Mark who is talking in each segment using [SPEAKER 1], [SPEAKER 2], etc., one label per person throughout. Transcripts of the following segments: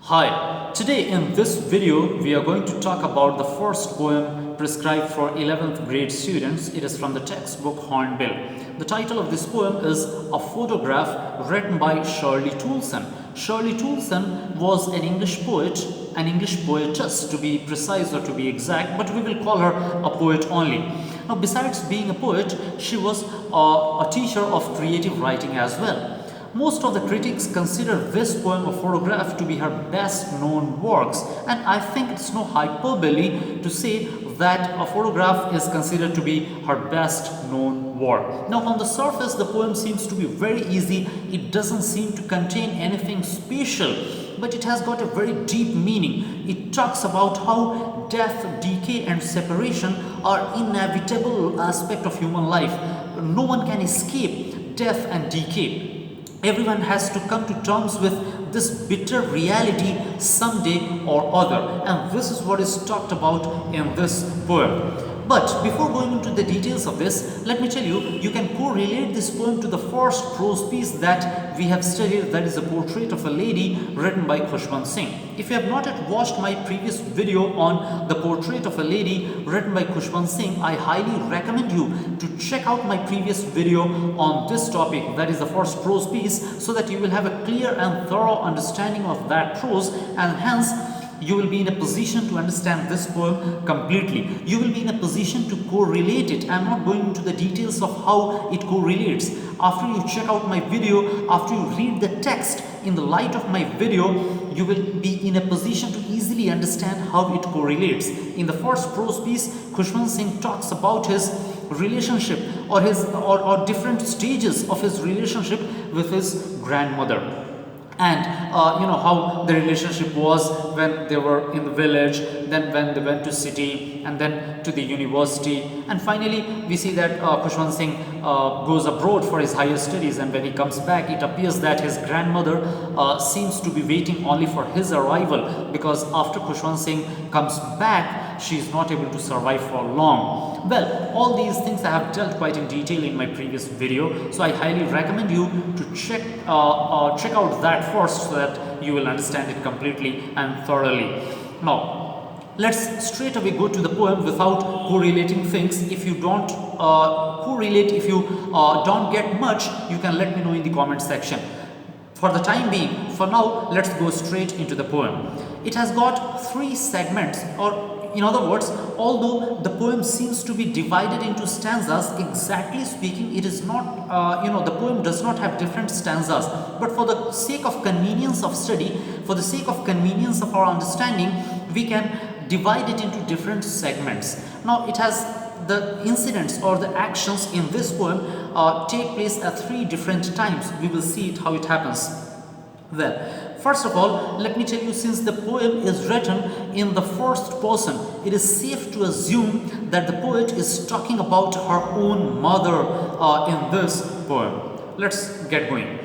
[SPEAKER 1] Hi, today in this video we are going to talk about the first poem prescribed for 11th grade students. It is from the textbook Hornbill. The title of this poem is A Photograph, written by Shirley Toulson. Shirley Toulson was an English poet, an English poetess to be precise or to be exact, but we will call her a poet only. Now, besides being a poet, she was a teacher of creative writing as well. Most of the critics consider this poem, A Photograph, to be her best known works, and I think it's no hyperbole to say that A Photograph is considered to be her best known work. Now, on the surface, the poem seems to be very easy. It doesn't seem to contain anything special, but it has got a very deep meaning. It talks about how death, decay and separation are inevitable aspect of human life. No one can escape death and decay. Everyone has to come to terms with this bitter reality someday or other, and this is what is talked about in this poem. But before going into the details of this, let me tell you, you can correlate this poem to the first prose piece that we have studied, that is a portrait of a lady written by Khushwant Singh. If you have not yet watched my previous video on the portrait of a lady written by Khushwant Singh, I highly recommend you to check out my previous video on this topic, that is the first prose piece, so that you will have a clear and thorough understanding of that prose, and hence you will be in a position to understand this poem completely. You will be in a position to correlate it. I am not going into the details of how it correlates. After you check out my video, after you read the text in the light of my video, you will be in a position to easily understand how it correlates. In the first prose piece, Khushwant Singh talks about his relationship or different stages of his relationship with his grandmother. And how the relationship was when they were in the village, then when they went to city, and then to the university, and finally we see that Khushwant Singh goes abroad for his higher studies, and when he comes back, it appears that his grandmother seems to be waiting only for his arrival, because after Khushwant Singh comes back, she is not able to survive for long. Well, all these things I have dealt quite in detail in my previous video, so I highly recommend you to check out that first, so that you will understand it completely and thoroughly. Now, let's straight away go to the poem without correlating things. If you don't correlate, if you don't get much, you can let me know in the comment section. For the time being, for now, let's go straight into the poem. It has got 3 segments, or in other words, although the poem seems to be divided into stanzas, exactly speaking, it is not, the poem does not have different stanzas. But for the sake of convenience of study, for the sake of convenience of our understanding, we can divide it into different segments. Now, it has the incidents or the actions in this poem take place at 3 different times. We will see it, how it happens. Well, first of all, let me tell you, since the poem is written in the first person, it is safe to assume that the poet is talking about her own mother in this poem. Let's get going.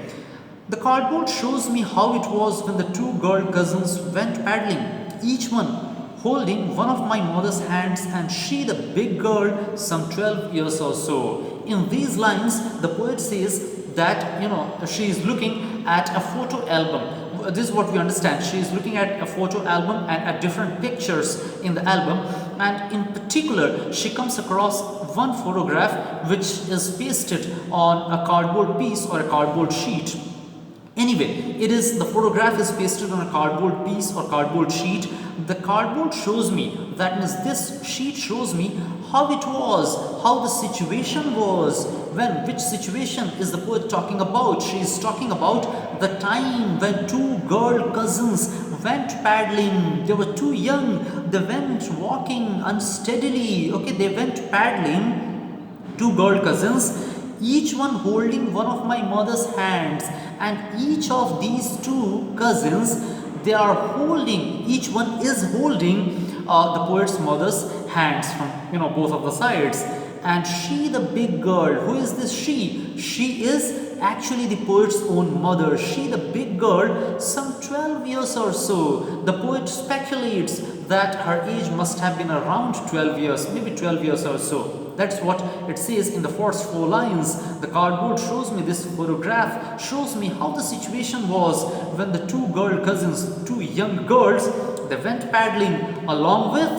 [SPEAKER 1] The cardboard shows me how it was when the 2 girl cousins went paddling, each one holding one of my mother's hands, and she, the big girl, some 12 years or so. In these lines, the poet says that she is looking at a photo album. This is what we understand. She is looking at a photo album and at different pictures in the album, and in particular she comes across one photograph which is pasted on a cardboard piece or a cardboard sheet. Anyway, the photograph is pasted on a cardboard piece or cardboard sheet. The cardboard shows me, that means this sheet shows me how it was, how the situation was. Which situation is the poet talking about? She is talking about the time when 2 girl cousins went paddling. They were too young. They went walking unsteadily. Okay, they went paddling, 2 girl cousins, each one holding one of my mother's hands, and each of these 2 cousins, they are holding, each one is holding the poet's mother's hands from both of the sides. And she, the big girl, who is this she? She is actually the poet's own mother. She, the big girl, some 12 years or so. The poet speculates that her age must have been around 12 years, maybe 12 years or so. That's what it says in the first 4 lines. The cardboard shows me, this photograph shows me how the situation was when the two girl cousins, two young girls, they went paddling along with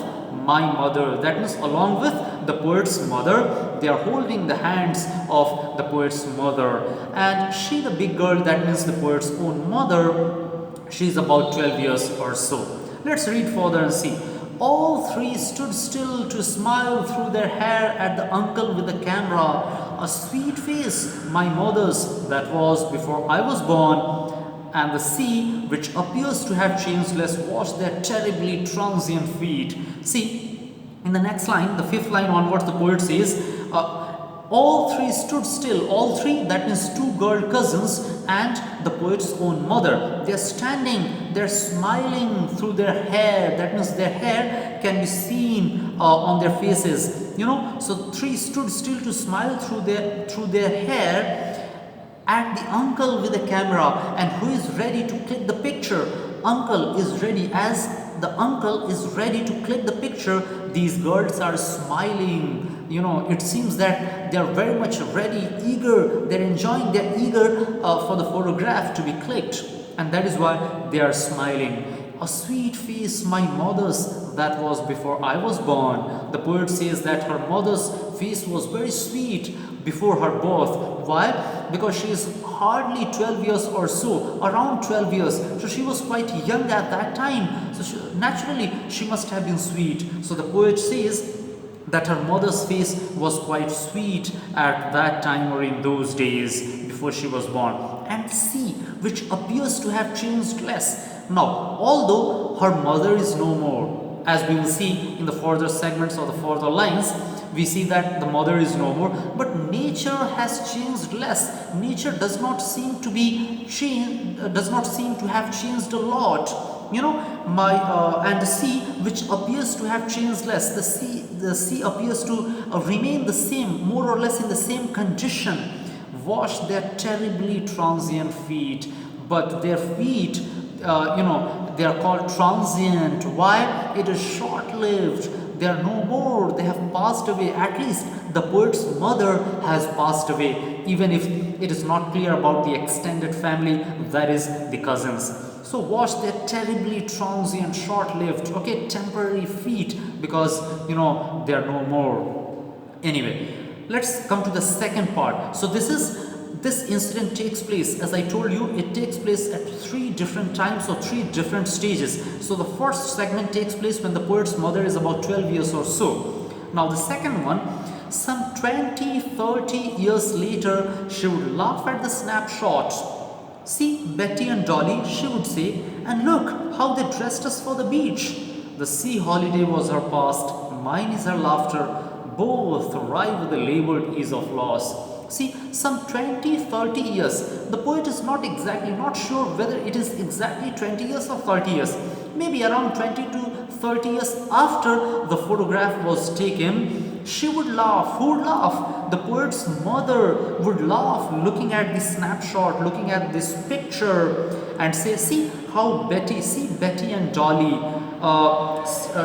[SPEAKER 1] my mother. That means along with the poet's mother. They are holding the hands of the poet's mother, and she, the big girl, that means the poet's own mother, she's about 12 years or so. Let's read further and see. All three stood still to smile through their hair at the uncle with the camera. A sweet face, my mother's, that was before I was born. And the sea, which appears to have changed less, washed their terribly transient feet. See, in the next line, the 5th line onwards, the poet says, all three stood still. All three, that means two girl cousins and the poet's own mother. They're standing, they're smiling through their hair. That means their hair can be seen on their faces. You know, so three stood still to smile through their hair at the uncle with the camera, and who is ready to click the picture. Uncle is ready. As the uncle is ready to click the picture, these girls are smiling. You know, it seems that they are very much ready, eager. They're enjoying, they're eager for the photograph to be clicked, and that is why they are smiling. A sweet face, my mother's, that was before I was born. The poet says that her mother's face was very sweet before her birth. Why? Because she is hardly 12 years or so, around 12 years. So she was quite young at that time. So naturally, she must have been sweet. So the poet says that her mother's face was quite sweet at that time, or in those days before she was born. And the sea, which appears to have changed less. Now, although her mother is no more, as we will see in the further segments or the further lines, we see that the mother is no more, but nature has changed less. Nature does not seem to be changed, does not seem to have changed a lot. You know, and the sea, which appears to have changed less, the sea appears to remain the same, more or less in the same condition. Wash their terribly transient feet, but their feet, they are called transient. Why? It is short-lived. They are no more. They have passed away. At least the poet's mother has passed away, even if it is not clear about the extended family, that is the cousins. So wash their terribly transient, short-lived, temporary feet, because they are no more. Anyway, let's come to the second part. So this incident takes place, as I told you, it takes place at 3 different times or 3 different stages. So the first segment takes place when the poet's mother is about 12 years or so. Now the second one, some 20-30 years later, she would laugh at the snapshot. See, Betty and Dolly, she would say, and look how they dressed us for the beach. The sea holiday was her past, mine is her laughter. Both arrive with the labeled ease of loss. See, some 20-30 years. The poet is not sure whether it is exactly 20 years or 30 years. Maybe around 20 to 30 years after the photograph was taken, she would laugh. Who would laugh? The poet's mother would laugh looking at this snapshot, looking at this picture, and say, see Betty and Dolly.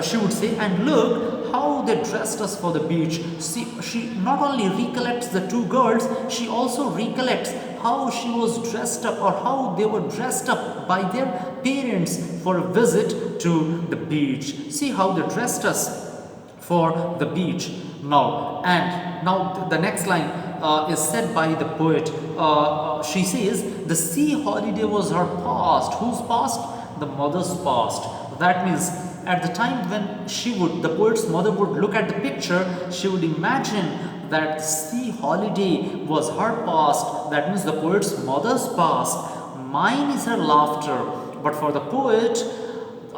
[SPEAKER 1] She would say, and look how they dressed us for the beach. See, she not only recollects the 2 girls, she also recollects how she was dressed up, or how they were dressed up by their parents for a visit to the beach. See how they dressed us for the beach. Now the next line is said by the poet. She says, the sea holiday was her past. Whose past? The mother's past. That means at the time when the poet's mother would look at the picture, she would imagine that sea holiday was her past. That means the poet's mother's past. Mine is her laughter. But for the poet,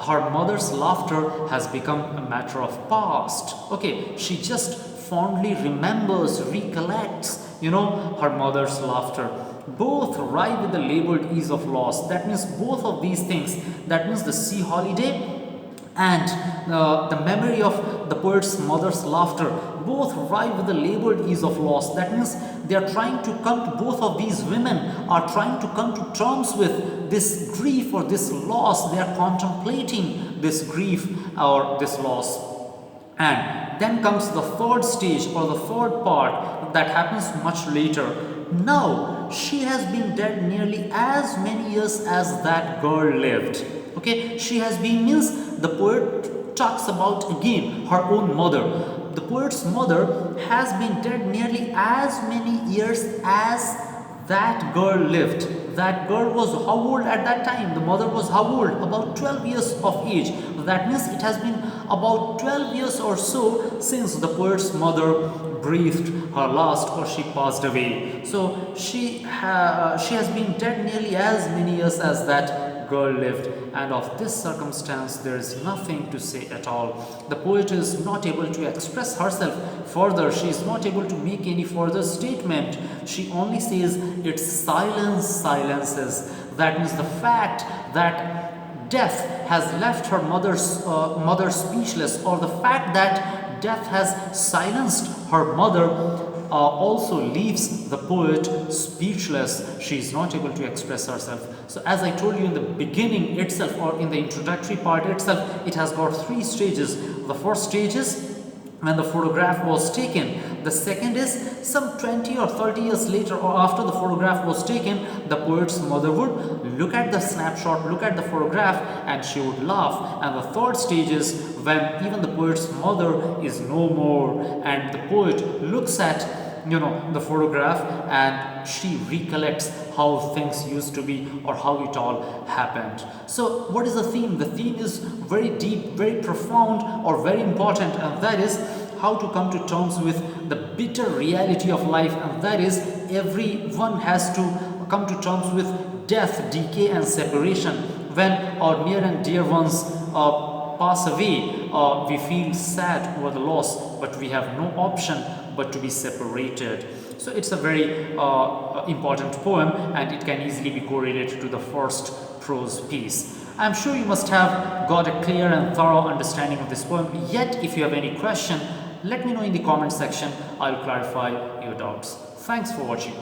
[SPEAKER 1] her mother's laughter has become a matter of past. She just fondly remembers, recollects, her mother's laughter. Both arrive with the labeled ease of loss. That means both of these things, that means the sea holiday and the memory of the poet's mother's laughter, both arrive with the labeled ease of loss. That means they are trying to both of these women are trying to come to terms with this grief or this loss. They are contemplating this grief or this loss. And then comes the third stage or the third part that happens much later. Now she has been dead nearly as many years as that girl lived. Okay, she has been means the poet talks about again her own mother. The poet's mother has been dead nearly as many years as that girl lived. That girl was how old at that time? The mother was how old? About 12 years of age. That means it has been about 12 years or so since the poet's mother breathed her last or she passed away. So she has been dead nearly as many years as that girl lived, and of this circumstance there is nothing to say at all. The poet is not able to express herself further. She is not able to make any further statement. She only says it's silence silences. That means the fact that death has left her mother speechless, or the fact that death has silenced her mother also leaves the poet speechless. She is not able to express herself. So as I told you in the beginning itself, or in the introductory part itself, it has got three stages. The first stage is when the photograph was taken. The second is some 20 or 30 years later, or after the photograph was taken, the poet's mother would look at the snapshot, look at the photograph, and she would laugh. And the third stage is when even the poet's mother is no more, and the poet looks at the photograph and she recollects how things used to be or how it all happened. So what is the theme? The theme is very deep, very profound, or very important, and that is how to come to terms with the bitter reality of life, and that is everyone has to come to terms with death, decay and separation. When our near and dear ones pass away, we feel sad over the loss, but we have no option but to be separated. So it's a very important poem, and it can easily be correlated to the first prose piece. I'm sure you must have got a clear and thorough understanding of this poem. Yet if you have any question, let me know in the comment section. I'll clarify your doubts. Thanks for watching.